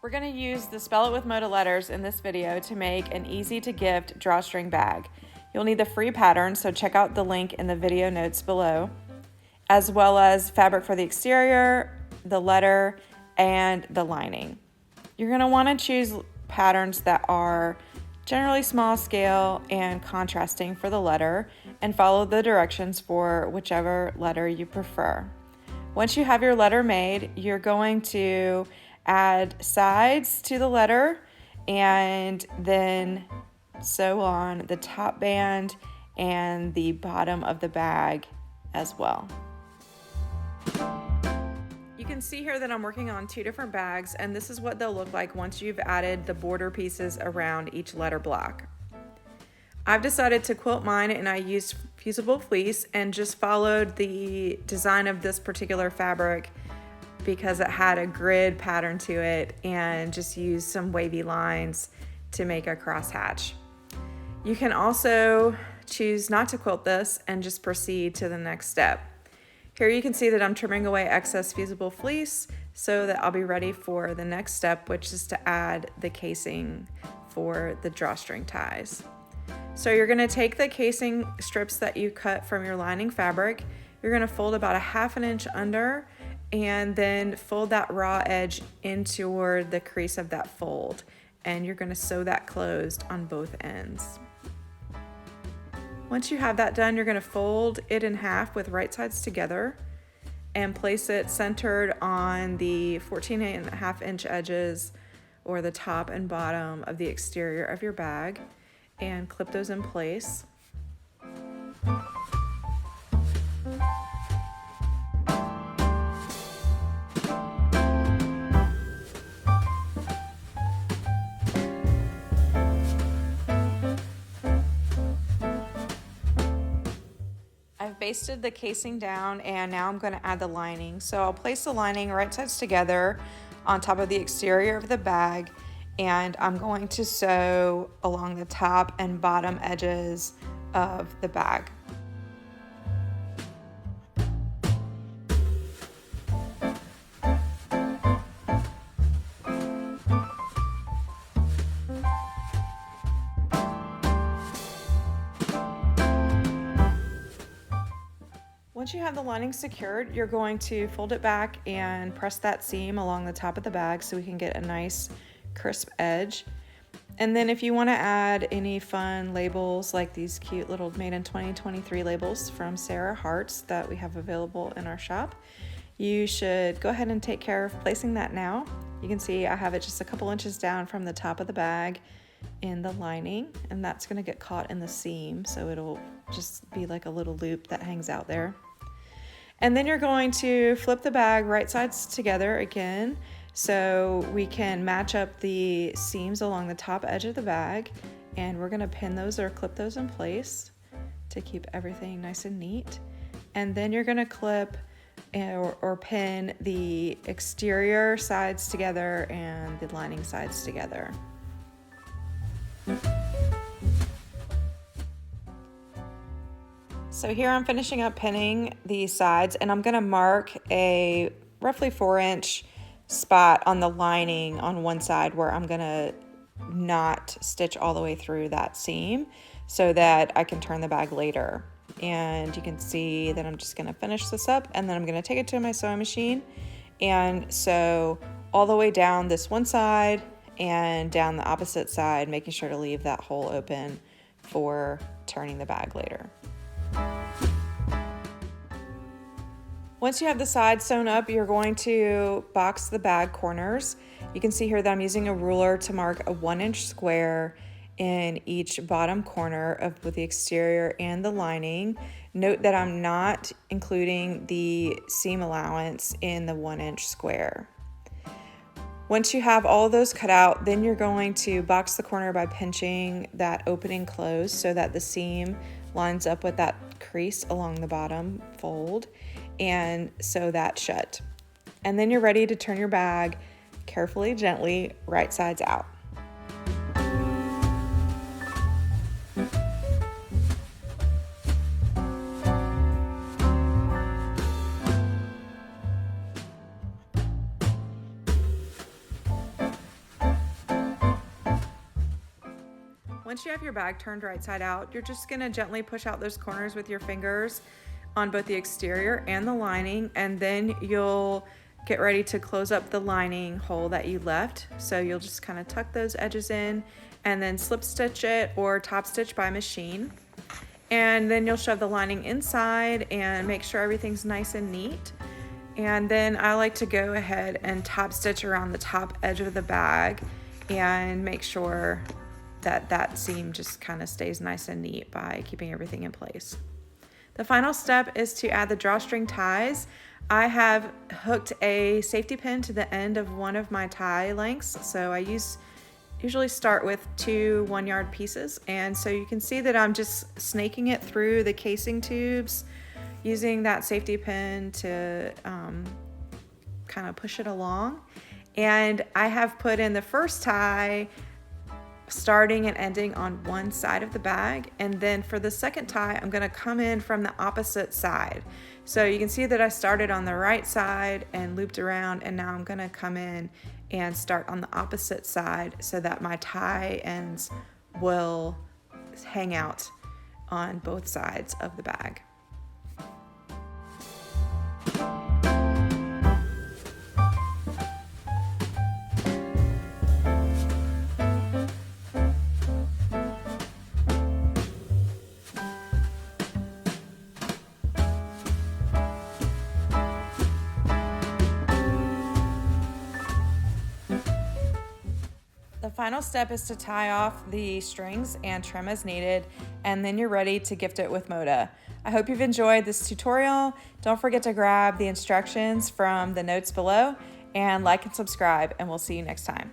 We're going to use the Spell It with Moda letters in this video to make an easy to gift drawstring bag. You'll need the free pattern, so check out the link in the video notes below, as well as fabric for the exterior, the letter, and the lining. You're going to want to choose patterns that are generally small scale and contrasting for the letter, and follow the directions for whichever letter you prefer. Once you have your letter made, you're going to add sides to the letter and then sew on the top band and the bottom of the bag as well. You can see here that I'm working on two different bags, and this is what they'll look like once you've added the border pieces around each letter block. I've decided to quilt mine, and I used fusible fleece and just followed the design of this particular fabric because it had a grid pattern to it, and just used some wavy lines to make a crosshatch. You can also choose not to quilt this and just proceed to the next step. Here you can see that I'm trimming away excess fusible fleece so that I'll be ready for the next step, which is to add the casing for the drawstring ties. So you're going to take the casing strips that you cut from your lining fabric, you're going to fold about 1/2 inch under, and then fold that raw edge in toward the crease of that fold, and you're going to sew that closed on both ends. Once you have that done, you're going to fold it in half with right sides together and place it centered on the 14.5 inch edges, or the top and bottom of the exterior of your bag, and clip those in place. I've basted the casing down, and now I'm going to add the lining. So I'll place the lining right sides together on top of the exterior of the bag, and I'm going to sew along the top and bottom edges of the bag. Once you have the lining secured, you're going to fold it back and press that seam along the top of the bag so we can get a nice crisp edge. And then if you want to add any fun labels like these cute little Made in 2023 labels from Sarah Hart's that we have available in our shop, you should go ahead and take care of placing that now. You can see I have it just a couple inches down from the top of the bag in the lining, and that's going to get caught in the seam, so it'll just be like a little loop that hangs out there. And then you're going to flip the bag right sides together again so we can match up the seams along the top edge of the bag, and we're going to pin those or clip those in place to keep everything nice and neat. And then you're going to clip or pin the exterior sides together and the lining sides together. So here I'm finishing up pinning the sides, and I'm going to mark a roughly 4-inch spot on the lining on one side where I'm going to not stitch all the way through that seam so that I can turn the bag later. And you can see that I'm just going to finish this up, and then I'm going to take it to my sewing machine and sew all the way down this one side and down the opposite side, making sure to leave that hole open for turning the bag later. Once you have the sides sewn up, you're going to box the bag corners. You can see here that I'm using a ruler to mark a 1-inch square in each bottom corner of both the exterior and the lining. Note that I'm not including the seam allowance in the 1-inch square. Once you have all of those cut out, then you're going to box the corner by pinching that opening closed so that the seam lines up with that crease along the bottom fold, and sew that shut. And then you're ready to turn your bag carefully, gently, right sides out. Once you have your bag turned right side out, you're just gonna gently push out those corners with your fingers on both the exterior and the lining, and then you'll get ready to close up the lining hole that you left. So you'll just kind of tuck those edges in and then slip stitch it or top stitch by machine. And then you'll shove the lining inside and make sure everything's nice and neat. And then I like to go ahead and top stitch around the top edge of the bag and make sure that that seam just kind of stays nice and neat by keeping everything in place. The final step is to add the drawstring ties. I have hooked a safety pin to the end of one of my tie lengths, so I usually start with 2 1-yard pieces, and so you can see that I'm just snaking it through the casing tubes using that safety pin to kind of push it along. And I have put in the first tie starting and ending on one side of the bag, and then for the second tie I'm going to come in from the opposite side. So you can see that I started on the right side and looped around, and now I'm going to come in and start on the opposite side so that my tie ends will hang out on both sides of the bag. The final step is to tie off the strings and trim as needed, and then you're ready to gift it with Moda. I hope you've enjoyed this tutorial. Don't forget to grab the instructions from the notes below and like and subscribe, and we'll see you next time.